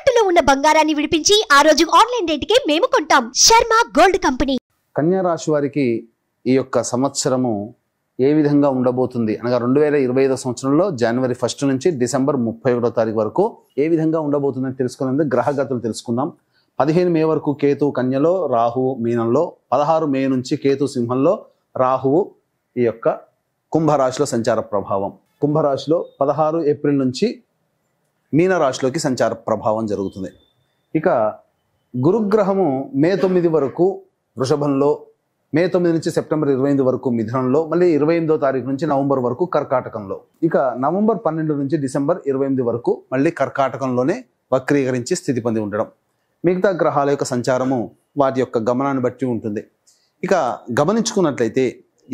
తాకట్టులో ఉన్న బంగారాన్ని విడిపించి ఆ రోజు ఆన్లైన్ రేటుకే మేము కొంటాం. Sharma gold company. కన్యా రాశి వారికి ఈ యొక్క సంవత్సరము ఏ విధంగా ఉండబోతుంది అనగా 2025 సంవత్సరంలో జనవరి 1 నుంచి డిసెంబర్ 31వ తారీఖు వరకు ఏ విధంగా ఉండబోతుందని తెలుసుకునేందుకు గ్రహగతులు తెలుసుకుందాం. 15 మే వరకు కేతు కన్యలో, రాహువు మీనంలో, 16 మే నుంచి కేతు సింహంలో, రాహువు ఈ యొక్క కుంభరాశిలో సంచార ప్రభావం. కుంభరాశిలో 16 ఏప్రిల్ నుంచి మీనరాశిలోకి సంచార ప్రభావం జరుగుతుంది. ఇక గురుగ్రహము మే 9 వరకు వృషభంలో, మే 9 నుంచి సెప్టెంబర్ 28 వరకు మిథునంలో, మళ్ళీ 28వ తారీఖు నుంచి నవంబర్ వరకు కర్కాటకంలో, ఇక నవంబర్ 12 నుంచి డిసెంబర్ 28 వరకు మళ్ళీ కర్కాటకంలోనే వక్రీకరించి స్థితి పొంది ఉండడం. మిగతా గ్రహాల యొక్క సంచారము వాటి యొక్క గమనాన్ని బట్టి ఉంటుంది. ఇక గమనించుకున్నట్లయితే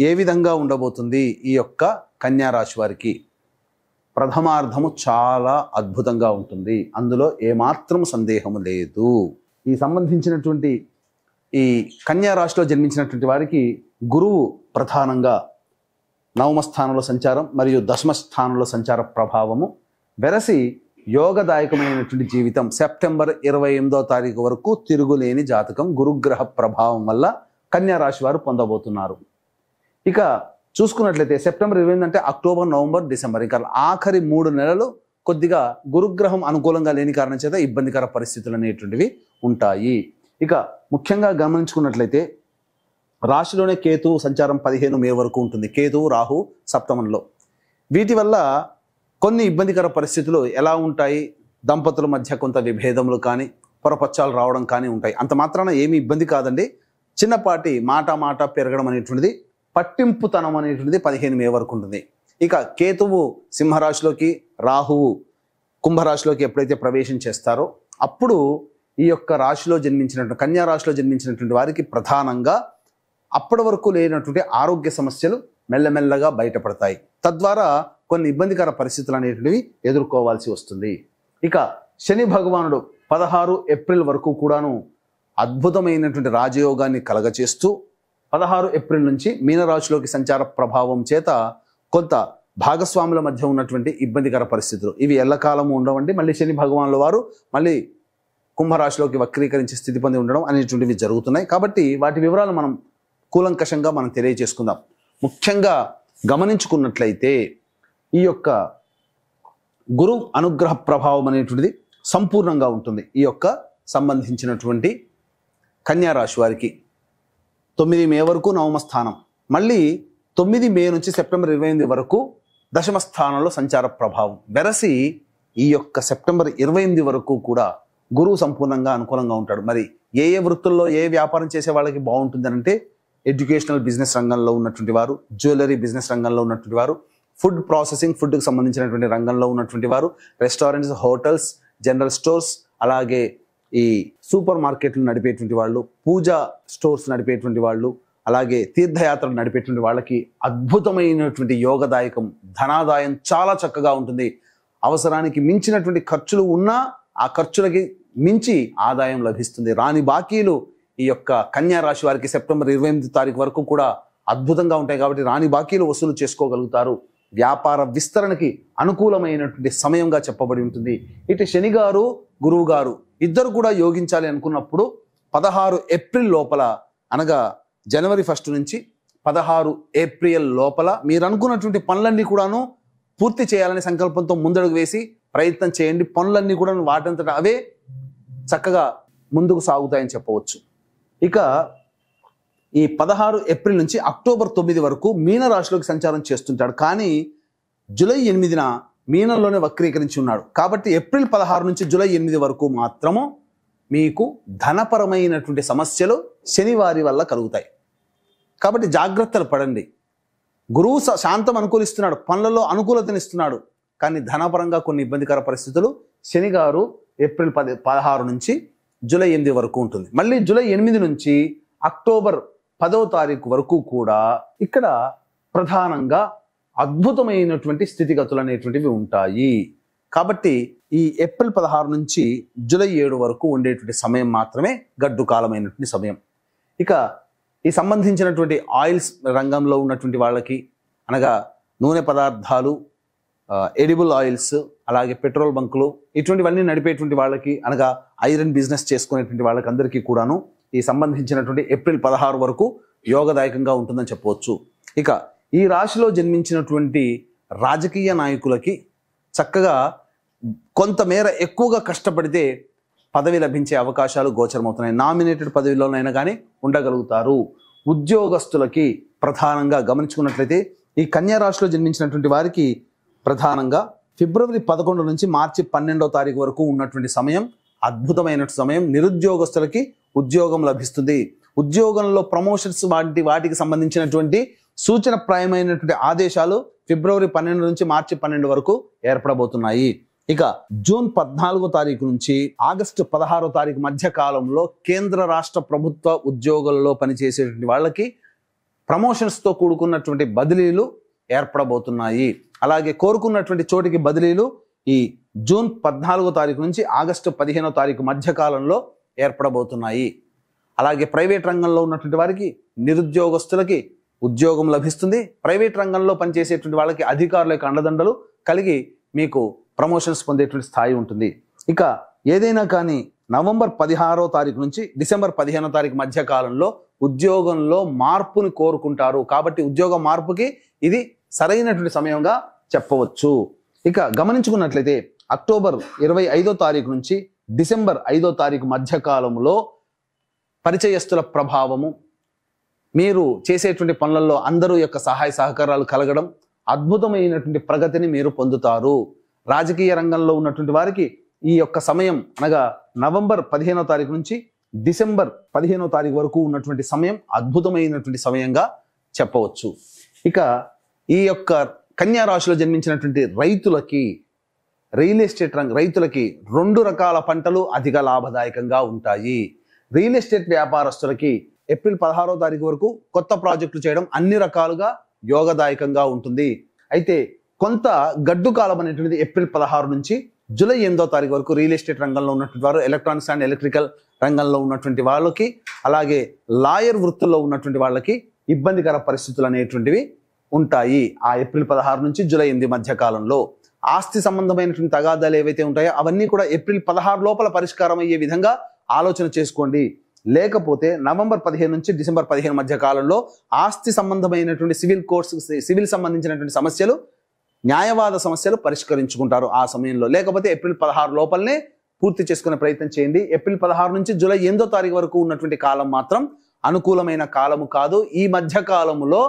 ఏ విధంగా ఉండబోతుంది ఈ యొక్క కన్యా రాశి వారికి? ప్రథమార్థము చాలా అద్భుతంగా ఉంటుంది, అందులో ఏమాత్రం సందేహము లేదు. ఈ సంబంధించినటువంటి ఈ కన్యా రాశిలో జన్మించినటువంటి వారికి గురువు ప్రధానంగా నవమ స్థానంలో సంచారం మరియు దశమ స్థానంలో సంచార ప్రభావము వెరసి యోగదాయకమైనటువంటి జీవితం సెప్టెంబర్ 28వ తారీఖు వరకు తిరుగులేని జాతకం గురుగ్రహ ప్రభావం వల్ల కన్యా రాశి వారు పొందబోతున్నారు. ఇక చూసుకున్నట్లయితే సెప్టెంబర్ 28 అంటే అక్టోబర్, నవంబర్, డిసెంబర్, ఇంకా ఆఖరి 3 నెలలు కొద్దిగా గురుగ్రహం అనుకూలంగా లేని కారణం చేత ఇబ్బందికర పరిస్థితులు అనేటువంటివి ఉంటాయి. ఇక ముఖ్యంగా గమనించుకున్నట్లయితే రాశిలోనే కేతువు సంచారం 15 మే వరకు ఉంటుంది. కేతువు, రాహు సప్తమంలో. వీటి వల్ల కొన్ని ఇబ్బందికర పరిస్థితులు ఎలా ఉంటాయి? దంపతుల మధ్య కొంత విభేదములు కానీ, పొరపచ్చాలు రావడం కానీ ఉంటాయి. అంత మాత్రాన ఏమి ఇబ్బంది కాదండి. చిన్నపాటి మాట పెరగడం అనేటువంటిది, పట్టింపుతనం అనేటువంటిది 15 మే వరకు ఉంటుంది. ఇక కేతువు సింహరాశిలోకి, రాహువు కుంభరాశిలోకి ఎప్పుడైతే ప్రవేశం చేస్తారో అప్పుడు ఈ యొక్క రాశిలో జన్మించినటువంటి కన్యా రాశిలో జన్మించినటువంటి వారికి ప్రధానంగా అప్పటి వరకు లేనటువంటి ఆరోగ్య సమస్యలు మెల్లమెల్లగా బయటపడతాయి. తద్వారా కొన్ని ఇబ్బందికర పరిస్థితులు అనేటువంటివి ఎదుర్కోవాల్సి వస్తుంది. ఇక శని భగవానుడు 16 ఏప్రిల్ వరకు కూడాను అద్భుతమైనటువంటి రాజయోగాన్ని కలగచేస్తూ 16 ఏప్రిల్ నుంచి మీనరాశిలోకి సంచార ప్రభావం చేత కొంత భాగస్వాముల మధ్య ఉన్నటువంటి ఇబ్బందికర పరిస్థితులు ఇవి ఎల్లకాలము ఉండవండి. మళ్ళీ శని భగవానుల వారు మళ్ళీ కుంభరాశిలోకి వక్రీకరించి స్థితి పొంది ఉండడం అనేటువంటివి జరుగుతున్నాయి. కాబట్టి వాటి వివరాలు మనం కూలంకషంగా మనం తెలియజేసుకుందాం. ముఖ్యంగా గమనించుకున్నట్లయితే ఈ యొక్క గురు అనుగ్రహ ప్రభావం అనేటువంటిది సంపూర్ణంగా ఉంటుంది ఈ యొక్క సంబంధించినటువంటి కన్యా రాశి వారికి. 9 మే వరకు నవమ స్థానం, మళ్ళీ 9 మే నుంచి సెప్టెంబర్ 28 వరకు దశమ స్థానంలో సంచార ప్రభావం వెరసి ఈ యొక్క సెప్టెంబర్ 28 వరకు కూడా గురువు సంపూర్ణంగా అనుకూలంగా ఉంటాడు. మరి ఏ వృత్తుల్లో ఏ వ్యాపారం చేసే వాళ్ళకి బాగుంటుంది అంటే ఎడ్యుకేషనల్ బిజినెస్ రంగంలో ఉన్నటువంటి వారు, జ్యువెలరీ బిజినెస్ రంగంలో ఉన్నటువంటి వారు, ఫుడ్ ప్రాసెసింగ్ ఫుడ్కి సంబంధించినటువంటి రంగంలో ఉన్నటువంటి వారు, రెస్టారెంట్స్, హోటల్స్, జనరల్ స్టోర్స్, అలాగే ఈ సూపర్ మార్కెట్లు నడిపేటువంటి వాళ్ళు, పూజా స్టోర్స్ నడిపేటువంటి వాళ్ళు, అలాగే తీర్థయాత్రలు నడిపేటువంటి వాళ్ళకి అద్భుతమైనటువంటి యోగదాయకం, ధనాదాయం చాలా చక్కగా ఉంటుంది. అవసరానికి మించినటువంటి ఖర్చులు ఉన్నా ఆ ఖర్చులకి మించి ఆదాయం లభిస్తుంది. రాని బాకీలు ఈ యొక్క కన్యా రాశి వారికి సెప్టెంబర్ 28 తారీఖు వరకు కూడా అద్భుతంగా ఉంటాయి. కాబట్టి రాని బాకీలు వసూలు చేసుకోగలుగుతారు. వ్యాపార విస్తరణకి అనుకూలమైనటువంటి సమయంగా చెప్పబడి ఉంటుంది. ఇటు శని గారు, గురువు గారు ఇద్దరు కూడా యోగించాలి అనుకున్నప్పుడు 16 ఏప్రిల్ లోపల అనగా జనవరి 1 నుంచి 16 ఏప్రిల్ లోపల మీరు అనుకున్నటువంటి పనులన్నీ కూడాను పూర్తి చేయాలనే సంకల్పంతో ముందడుగు వేసి ప్రయత్నం చేయండి. పనులన్నీ కూడా వాటంతట అవే చక్కగా ముందుకు సాగుతాయని చెప్పవచ్చు. ఇక ఈ 16 ఏప్రిల్ నుంచి అక్టోబర్ 9 వరకు మీన రాశిలోకి సంచారం చేస్తుంటాడు. కానీ జూలై 8న మీనంలోనే వక్రీకరించి ఉన్నాడు. కాబట్టి ఏప్రిల్ 16 నుంచి జూలై 8 వరకు మాత్రము మీకు ధనపరమైనటువంటి సమస్యలు శనివారి వల్ల కలుగుతాయి. కాబట్టి జాగ్రత్తలు పడండి. గురువు శాంతం అనుకూలిస్తున్నాడు, పనులలో అనుకూలతనిస్తున్నాడు. కానీ ధనపరంగా కొన్ని ఇబ్బందికర పరిస్థితులు శని గారు ఏప్రిల్ 16 నుంచి జూలై 8 వరకు ఉంటుంది. మళ్ళీ జూలై 8 నుంచి అక్టోబర్ 10వ తారీఖు వరకు కూడా ఇక్కడ ప్రధానంగా అద్భుతమైనటువంటి స్థితిగతులు అనేటువంటివి ఉంటాయి. కాబట్టి ఈ ఏప్రిల్ 16 నుంచి జూలై 7 వరకు ఉండేటువంటి సమయం మాత్రమే గడ్డు కాలమైనటువంటి సమయం. ఇక ఈ సంబంధించినటువంటి ఆయిల్స్ రంగంలో ఉన్నటువంటి వాళ్ళకి అనగా నూనె పదార్థాలు, ఎడిబుల్ ఆయిల్స్, అలాగే పెట్రోల్ బంకులు, ఇటువంటివన్నీ నడిపేటువంటి వాళ్ళకి, అనగా ఐరన్ బిజినెస్ చేసుకునేటువంటి వాళ్ళకి అందరికీ కూడాను ఈ సంబంధించినటువంటి ఏప్రిల్ 16 వరకు యోగదాయకంగా ఉంటుందని చెప్పవచ్చు. ఇక ఈ రాశిలో జన్మించినటువంటి రాజకీయ నాయకులకి చక్కగా కొంతమేర ఎక్కువగా కష్టపడితే పదవి లభించే అవకాశాలు గోచరమవుతున్నాయి. నామినేటెడ్ పదవిలోనైనా కానీ ఉండగలుగుతారు. ఉద్యోగస్తులకి ప్రధానంగా గమనించుకున్నట్లయితే ఈ కన్యా రాశిలో జన్మించినటువంటి వారికి ప్రధానంగా ఫిబ్రవరి 11 నుంచి మార్చి 12వ తారీఖు వరకు ఉన్నటువంటి సమయం అద్భుతమైన సమయం. నిరుద్యోగస్తులకి ఉద్యోగం లభిస్తుంది. ఉద్యోగంలో ప్రమోషన్స్ వాటికి సంబంధించినటువంటి సూచనప్రాయమైనటువంటి ఆదేశాలు ఫిబ్రవరి 12 నుంచి మార్చి 12 వరకు ఏర్పడబోతున్నాయి. ఇక జూన్ 14వ తారీఖు నుంచి ఆగస్టు 16వ తారీఖు మధ్య కాలంలో కేంద్ర రాష్ట్ర ప్రభుత్వ ఉద్యోగులలో పనిచేసేటువంటి వాళ్ళకి ప్రమోషన్స్తో కూడుకున్నటువంటి బదిలీలు ఏర్పడబోతున్నాయి. అలాగే కోరుకున్నటువంటి చోటికి బదిలీలు ఈ జూన్ 14వ తారీఖు నుంచి ఆగస్టు 15వ తారీఖు మధ్య కాలంలో ఏర్పడబోతున్నాయి. అలాగే ప్రైవేట్ రంగంలో ఉన్నటువంటి వారికి, నిరుద్యోగస్తులకి ఉద్యోగం లభిస్తుంది. ప్రైవేట్ రంగంలో పనిచేసేటువంటి వాళ్ళకి అధికారుల యొక్క అండదండలు కలిగి మీకు ప్రమోషన్స్ పొందేటువంటి స్థాయి ఉంటుంది. ఇక ఏదైనా కానీ నవంబర్ 16వ తారీఖు నుంచి డిసెంబర్ 15వ తారీఖు మధ్య కాలంలో ఉద్యోగంలో మార్పుని కోరుకుంటారు. కాబట్టి ఉద్యోగ మార్పుకి ఇది సరైనటువంటి సమయంగా చెప్పవచ్చు. ఇక గమనించుకున్నట్లయితే అక్టోబర్ 25వ తారీఖు నుంచి డిసెంబర్ 5వ తారీఖు మధ్య కాలంలో పరిచయస్తుల ప్రభావము, మీరు చేసేటువంటి పనులలో అందరూ యొక్క సహాయ సహకారాలు కలగడం, అద్భుతమైనటువంటి ప్రగతిని మీరు పొందుతారు. రాజకీయ రంగంలో ఉన్నటువంటి వారికి ఈ యొక్క సమయం అనగా నవంబర్ 15వ తారీఖు నుంచి డిసెంబర్ 15వ తారీఖు వరకు ఉన్నటువంటి సమయం అద్భుతమైనటువంటి సమయంగా చెప్పవచ్చు. ఇక ఈ యొక్క కన్యా రాశిలో జన్మించినటువంటి రైతులకి, రియల్ ఎస్టేట్ రైతులకి 2 రకాల పంటలు అధిక లాభదాయకంగా ఉంటాయి. రియల్ ఎస్టేట్ వ్యాపారస్తులకి ఏప్రిల్ 16వ తారీఖు వరకు కొత్త ప్రాజెక్టులు చేయడం అన్ని రకాలుగా యోగదాయకంగా ఉంటుంది. అయితే కొంత గడ్డు కాలం అనేటువంటిది ఏప్రిల్ 16 నుంచి జూలై 8వ తారీఖు వరకు రియల్ ఎస్టేట్ రంగంలో ఉన్నటువంటి వారు, ఎలక్ట్రానిక్స్ అండ్ ఎలక్ట్రికల్ రంగంలో ఉన్నటువంటి వాళ్ళకి, అలాగే లాయర్ వృత్తుల్లో ఉన్నటువంటి వాళ్ళకి ఇబ్బందికర పరిస్థితులు అనేటువంటివి ఉంటాయి. ఆ ఏప్రిల్ 16 నుంచి జూలై 8 మధ్య కాలంలో ఆస్తి సంబంధమైనటువంటి తగాదాలు ఏవైతే ఉంటాయో అవన్నీ కూడా ఏప్రిల్ 16 లోపల పరిష్కారం అయ్యే విధంగా ఆలోచన చేసుకోండి. లేకపోతే నవంబర్ 15 నుంచి డిసెంబర్ 15 మధ్య కాలంలో ఆస్తి సంబంధమైనటువంటి సివిల్ సంబంధించినటువంటి సమస్యలు, న్యాయవాద సమస్యలు పరిష్కరించుకుంటారు ఆ సమయంలో. లేకపోతే ఏప్రిల్ 16 లోపలనే పూర్తి చేసుకునే ప్రయత్నం చేయండి. ఏప్రిల్ 16 నుంచి జూలై 8వ తారీఖు వరకు ఉన్నటువంటి కాలం మాత్రం అనుకూలమైన కాలము కాదు. ఈ మధ్య కాలములో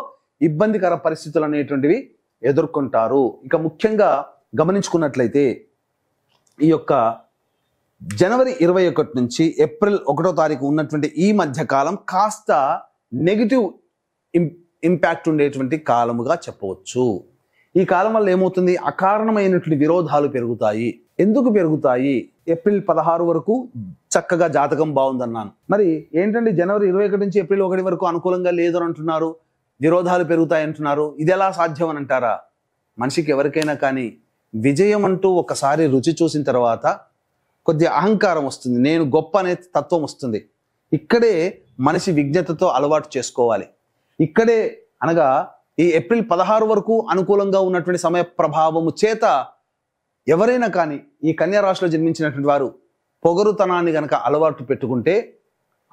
ఇబ్బందికర పరిస్థితులు అనేటువంటివి ఎదుర్కొంటారు. ఇక ముఖ్యంగా గమనించుకున్నట్లయితే ఈ యొక్క జనవరి 21 నుంచి ఏప్రిల్ 1వ తారీఖు ఉన్నటువంటి ఈ మధ్య కాలం కాస్త నెగిటివ్ ఇంపాక్ట్ ఉండేటువంటి కాలముగా చెప్పవచ్చు. ఈ కాలం వల్ల ఏమవుతుంది? అకారణమైనటువంటి విరోధాలు పెరుగుతాయి. ఎందుకు పెరుగుతాయి? ఏప్రిల్ 16 వరకు చక్కగా జాతకం బాగుందన్నాను. మరి ఏంటంటే జనవరి 21 నుంచి ఏప్రిల్ 1 వరకు అనుకూలంగా లేదు అని అంటున్నారు, విరోధాలు పెరుగుతాయి అంటున్నారు. ఇది ఎలా సాధ్యం అని అంటారా? మనిషికి ఎవరికైనా కానీ విజయం అంటూ ఒకసారి రుచి చూసిన తర్వాత కొద్దిగా అహంకారం వస్తుంది, నేను గొప్ప అనే తత్వం వస్తుంది. ఇక్కడే మనిషి విజ్ఞతతో అలవాటు చేసుకోవాలి. ఇక్కడే అనగా ఈ ఏప్రిల్ 16 వరకు అనుకూలంగా ఉన్నటువంటి సమయ ప్రభావము చేత ఎవరైనా కానీ ఈ కన్యా రాశిలో జన్మించినటువంటి వారు పొగరుతనాన్ని గనక అలవాటు పెట్టుకుంటే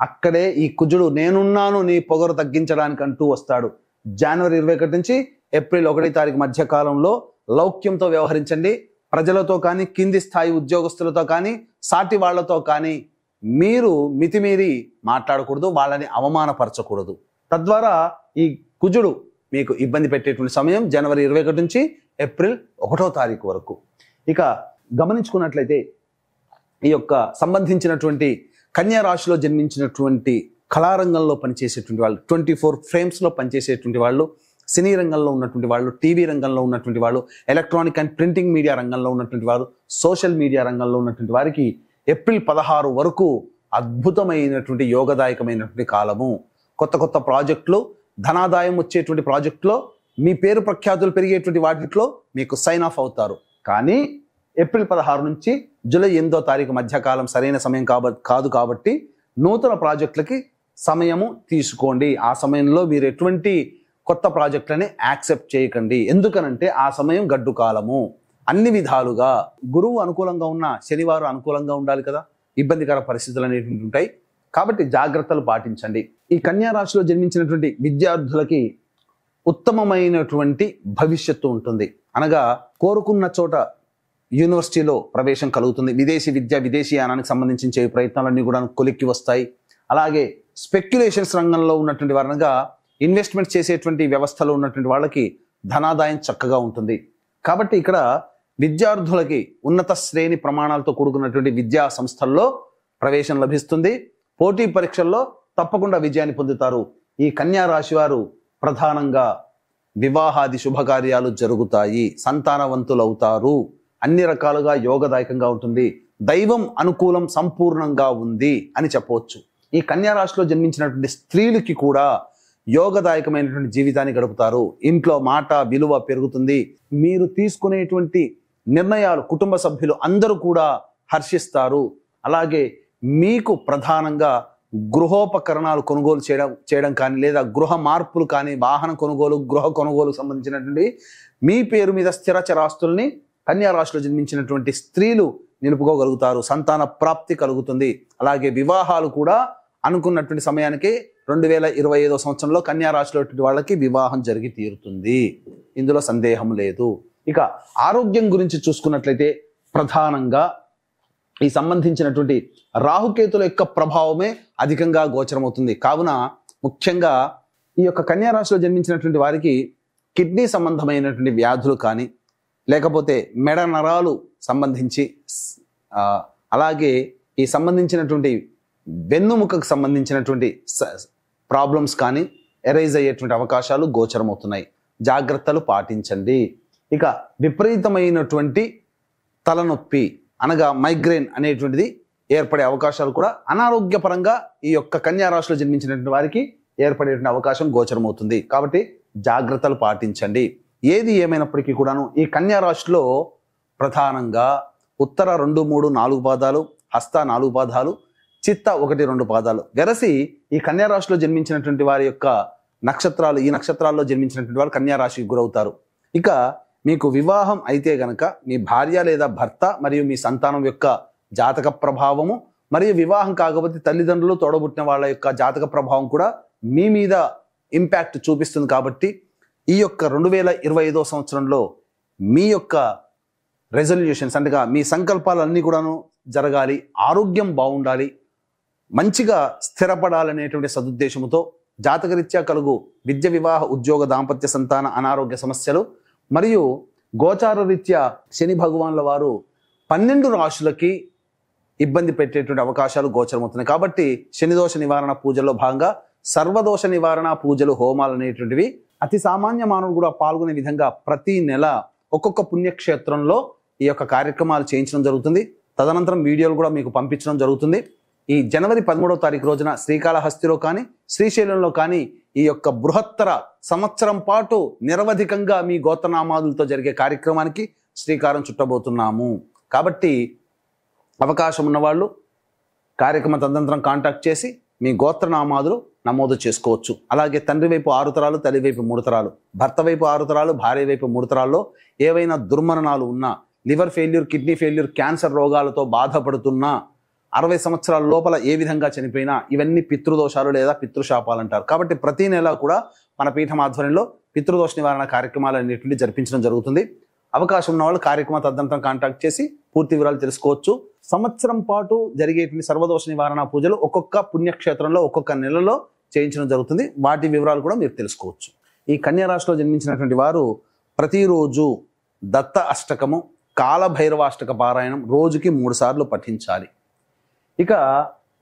అక్కడే ఈ కుజుడు నేనున్నాను నీ పొగరు తగ్గించడానికి అంటూ వస్తాడు. జనవరి 21 నుంచి ఏప్రిల్ 1 తారీఖు మధ్య కాలంలో లౌక్యంతో వ్యవహరించండి. ప్రజలతో కానీ, కింది స్థాయి ఉద్యోగస్తులతో కానీ, సాటి వాళ్లతో కానీ మీరు మితిమీరి మాట్లాడకూడదు, వాళ్ళని అవమానపరచకూడదు. తద్వారా ఈ కుజుడు మీకు ఇబ్బంది పెట్టేటువంటి సమయం జనవరి 21 నుంచి ఏప్రిల్ 1వ తారీఖు వరకు. ఇక గమనించుకున్నట్లయితే ఈ యొక్క సంబంధించినటువంటి కన్యా రాశిలో జన్మించినటువంటి కళారంగంలో పనిచేసేటువంటి వాళ్ళు, 24 ఫ్రేమ్స్లో పనిచేసేటువంటి వాళ్ళు, సినీ రంగంలో ఉన్నటువంటి వాళ్ళు, టీవీ రంగంలో ఉన్నటువంటి వాళ్ళు, ఎలక్ట్రానిక్ అండ్ ప్రింటింగ్ మీడియా రంగంలో ఉన్నటువంటి వారు, సోషల్ మీడియా రంగంలో ఉన్నటువంటి వారికి ఏప్రిల్ 16 వరకు అద్భుతమైనటువంటి యోగదాయకమైనటువంటి కాలము. కొత్త కొత్త ప్రాజెక్టులు, ధనాదాయం వచ్చేటువంటి ప్రాజెక్టులో, మీ పేరు ప్రఖ్యాతులు పెరిగేటువంటి వాటిలో మీకు సైన్ ఆఫ్ అవుతారు. కానీ ఏప్రిల్ 16 నుంచి జూలై 8వ తారీఖు మధ్యకాలం సరైన సమయం కాదు. కాబట్టి నూతన ప్రాజెక్టులకి సమయము తీసుకోండి. ఆ సమయంలో మీరు ఎటువంటి కొత్త ప్రాజెక్టులని యాక్సెప్ట్ చేయకండి. ఎందుకనంటే ఆ సమయం గడ్డు కాలము. అన్ని విధాలుగా గురువు అనుకూలంగా ఉన్న శనివారం అనుకూలంగా ఉండాలి కదా, ఇబ్బందికర పరిస్థితులు అనేవి ఉంటాయి. కాబట్టి జాగ్రత్తలు పాటించండి. ఈ కన్యా రాశిలో జన్మించినటువంటి విద్యార్థులకి ఉత్తమమైనటువంటి భవిష్యత్తు ఉంటుంది. అనగా కోరుకున్న చోట యూనివర్సిటీలో ప్రవేశం కలుగుతుంది. విదేశీ విద్య, విదేశీయానానికి సంబంధించిన ప్రయత్నాలన్నీ కూడా కొలిక్కి వస్తాయి. అలాగే స్పెక్యులేషన్స్ రంగంలో ఉన్నటువంటి వారనగా ఇన్వెస్ట్మెంట్ చేసేటువంటి వ్యవస్థలో ఉన్నటువంటి వాళ్ళకి ధనాదాయం చక్కగా ఉంటుంది. కాబట్టి ఇక్కడ విద్యార్థులకి ఉన్నత శ్రేణి ప్రమాణాలతో కూడుకున్నటువంటి విద్యా సంస్థల్లో ప్రవేశం లభిస్తుంది. పోటీ పరీక్షల్లో తప్పకుండా విజయాన్ని పొందుతారు. ఈ కన్యా రాశి వారు ప్రధానంగా వివాహాది శుభకార్యాలు జరుగుతాయి, సంతానవంతులవుతారు, అన్ని రకాలుగా యోగదాయకంగా ఉంటుంది, దైవం అనుకూలం సంపూర్ణంగా ఉంది అని చెప్పవచ్చు. ఈ కన్యా రాశిలో జన్మించినటువంటి స్త్రీలకి కూడా యోగదాయకమైనటువంటి జీవితాన్ని గడుపుతారు. ఇంట్లో మాట విలువ పెరుగుతుంది. మీరు తీసుకునేటువంటి నిర్ణయాలు కుటుంబ సభ్యులు అందరూ కూడా హర్షిస్తారు. అలాగే మీకు ప్రధానంగా గృహోపకరణాలు కొనుగోలు చేయడం కానీ, లేదా గృహ మార్పులు కానీ, వాహన కొనుగోలు, గృహ కొనుగోలు సంబంధించినటువంటి మీ పేరు మీద స్థిర చరాస్తుల్ని కన్యా రాశిలో జన్మించినటువంటి స్త్రీలు నిలుపుకోగలుగుతారు. సంతాన ప్రాప్తి కలుగుతుంది. అలాగే వివాహాలు కూడా అనుకున్నటువంటి సమయానికి 2025 సంవత్సరంలో కన్యా రాశిలో వాళ్ళకి వివాహం జరిగి తీరుతుంది. ఇందులో సందేహం లేదు. ఇక ఆరోగ్యం గురించి చూసుకున్నట్లయితే ప్రధానంగా ఈ సంబంధించినటువంటి రాహుకేతుల యొక్క ప్రభావమే అధికంగా గోచరమవుతుంది. కావున ముఖ్యంగా ఈ యొక్క కన్యా రాశిలో జన్మించినటువంటి వారికి కిడ్నీ సంబంధమైనటువంటి వ్యాధులు కానీ, లేకపోతే మెడ నరాలు సంబంధించి, అలాగే ఈ సంబంధించినటువంటి వెన్నుముకకు సంబంధించినటువంటి ప్రాబ్లమ్స్ కానీ ఎరైజ్ అయ్యేటువంటి అవకాశాలు గోచరమవుతున్నాయి. జాగ్రత్తలు పాటించండి. ఇక విపరీతమైనటువంటి తలనొప్పి అనగా మైగ్రేన్ అనేటువంటిది ఏర్పడే అవకాశాలు కూడా అనారోగ్యపరంగా ఈ యొక్క కన్యా రాశిలో జన్మించినటువంటి వారికి ఏర్పడేటువంటి అవకాశం గోచరమవుతుంది. కాబట్టి జాగ్రత్తలు పాటించండి. ఏది ఏమైనప్పటికీ కూడాను ఈ కన్యా రాశిలో ప్రధానంగా ఉత్తర 2, 3, 4 పాదాలు, హస్త 4 పాదాలు, చిత్త 1, 2 పాదాలు వెరసి ఈ కన్యా రాశిలో జన్మించినటువంటి వారి యొక్క నక్షత్రాలు, ఈ నక్షత్రాల్లో జన్మించినటువంటి వారు కన్యా రాశికి గురవుతారు. ఇక మీకు వివాహం అయితే గనక మీ భార్య లేదా భర్త మరియు మీ సంతానం యొక్క జాతక ప్రభావము, మరియు వివాహం కాకపోతే తల్లిదండ్రులు, తోడబుట్టిన వాళ్ళ యొక్క జాతక ప్రభావం కూడా మీ మీద ఇంపాక్ట్ చూపిస్తుంది. కాబట్టి ఈ యొక్క 2025 సంవత్సరంలో మీ యొక్క రెజల్యూషన్స్ అంటే మీ సంకల్పాలన్నీ కూడాను జరగాలి, ఆరోగ్యం బాగుండాలి, మంచిగా స్థిరపడాలనేటువంటి సదుద్దేశంతో జాతకరీత్యా కలుగు విద్య, వివాహ, ఉద్యోగ, దాంపత్య, సంతాన, అనారోగ్య సమస్యలు మరియు గోచార రీత్యా శని భగవాన్ల వారు 12 రాశులకి ఇబ్బంది పెట్టేటువంటి అవకాశాలు గోచరమవుతున్నాయి. కాబట్టి శనిదోష నివారణ పూజల్లో భాగంగా సర్వదోష నివారణ పూజలు, హోమాలు అనేటువంటివి అతి సామాన్య మానవుడు కూడా పాల్గొనే విధంగా ప్రతి నెల ఒక్కొక్క పుణ్యక్షేత్రంలో ఈ యొక్క కార్యక్రమాలు చేయించడం జరుగుతుంది. తదనంతరం వీడియోలు కూడా మీకు పంపించడం జరుగుతుంది. ఈ జనవరి 13వ తారీఖు రోజున శ్రీకాళహస్తిలో కానీ, శ్రీశైలంలో కానీ ఈ యొక్క బృహత్తర సంవత్సరం పాటు నిరవధికంగా మీ గోత్రనామాదులతో జరిగే కార్యక్రమానికి శ్రీకారం చుట్టబోతున్నాము. కాబట్టి అవకాశం ఉన్నవాళ్ళు కార్యక్రమ తదనంతరం కాంటాక్ట్ చేసి మీ గోత్రనామాదులు నమోదు చేసుకోవచ్చు. అలాగే తండ్రి వైపు 6 తరాలు, తల్లి వైపు 3 తరాలు, భర్త వైపు 6 తరాలు, భార్య వైపు 3 తరాల్లో ఏవైనా దుర్మరణాలు ఉన్నా, liver failure, kidney failure, cancer రోగాలతో బాధపడుతున్నా, 60 సంవత్సరాల లోపల ఏ విధంగా చనిపోయినా ఇవన్నీ పితృదోషాలు లేదా పితృశాపాలు అంటారు. కాబట్టి ప్రతి నెల కూడా మన పీఠం ఆధ్వర్యంలో పితృదోష నివారణ కార్యక్రమాలు అనేటువంటి జరిపించడం జరుగుతుంది. అవకాశం ఉన్న వాళ్ళు కార్యక్రమ తదనంతరం కాంటాక్ట్ చేసి పూర్తి వివరాలు తెలుసుకోవచ్చు. సంవత్సరం పాటు జరిగేటువంటి సర్వదోష నివారణ పూజలు ఒక్కొక్క పుణ్యక్షేత్రంలో ఒక్కొక్క నెలలో చేయించడం జరుగుతుంది. వాటి వివరాలు కూడా మీరు తెలుసుకోవచ్చు. ఈ కన్యా రాశిలో జన్మించినటువంటి వారు ప్రతిరోజు దత్త అష్టకము, కాలభైరవాష్టక పారాయణం రోజుకి 3 సార్లు పఠించాలి. ఇక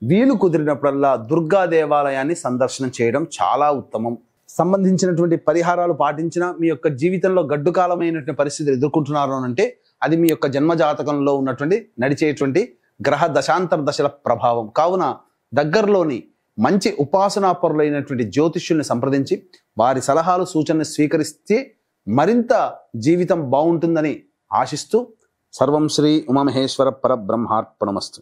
వీలు కుదిరినప్పుడల్లా దుర్గా దేవాలయాన్ని సందర్శనం చేయడం చాలా ఉత్తమం. సంబంధించినటువంటి పరిహారాలు పాటించిన మీ యొక్క జీవితంలో గడ్డు కాలమైనటువంటి పరిస్థితులు ఎదుర్కొంటున్నారు అంటే అది మీ యొక్క జన్మజాతకంలో ఉన్నటువంటి నడిచేటువంటి గ్రహ దశాంతర దశల ప్రభావం. కావున దగ్గరలోని మంచి ఉపాసనాపరులైనటువంటి జ్యోతిష్యుల్ని సంప్రదించి వారి సలహాలు, సూచనలు స్వీకరిస్తే మరింత జీవితం బాగుంటుందని ఆశిస్తూ సర్వం శ్రీ ఉమామహేశ్వర పరబ్రహ్మార్పణమస్తు.